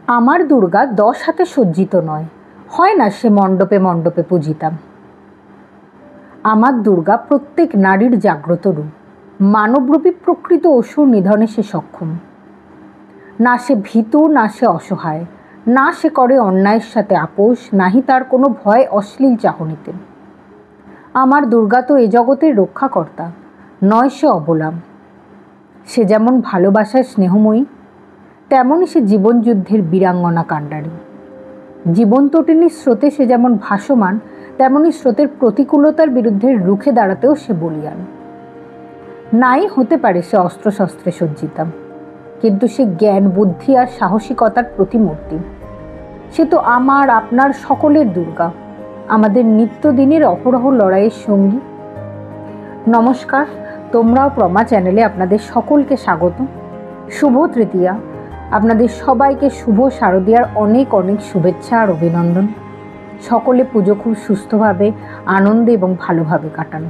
আমার দুর্গা 10 হাতে সজ্জিত নয়, হয় না সে মণ্ডপে মণ্ডপে পূজিতাম। আমার দুর্গা প্রত্যেক নারীর জাগ্রত রূপ, মানবরূপী প্রকৃত অসুর নিধনে সে সক্ষম। না সে ভীতু, না সে অসহায়, না সে করে অন্যায়ের সাথে আপোষ, নাহি তার কোনো ভয় অশ্লীল চাহনিতে। আমার দুর্গা তো এ জগতের রক্ষাকর্তা, নয় সে অবলাম। সে যেমন ভালোবাসার স্নেহময়ী, তেমনই সে জীবনযুদ্ধের বীরাঙ্গনা কাণ্ডারী। জীবনতটিনীর স্রোতে সে যেমন ভাসমান, তেমনই স্রোতের প্রতিকূলতার বিরুদ্ধে রুখে দাঁড়াতেও সে বলীয়ান। নাই হতে পারে সে অস্ত্রশস্ত্রে সজ্জিতা, কিন্তু সে জ্ঞান, বুদ্ধি আর সাহসিকতার প্রতিমূর্তি। সে তো আমার, আপনার, সকলের দুর্গা, আমাদের নিত্যদিনের অহরহ লড়াইয়ের সঙ্গী। নমস্কার, তোমরাও প্রমা চ্যানেলে আপনাদের সকলকে স্বাগত। শুভ তৃতীয়া। আপনাদের সবাইকে শুভ শারদীয়ার অনেক অনেক শুভেচ্ছা আর অভিনন্দন। সকলে পুজো খুব সুস্থভাবে, আনন্দে এবং ভালোভাবে কাটান।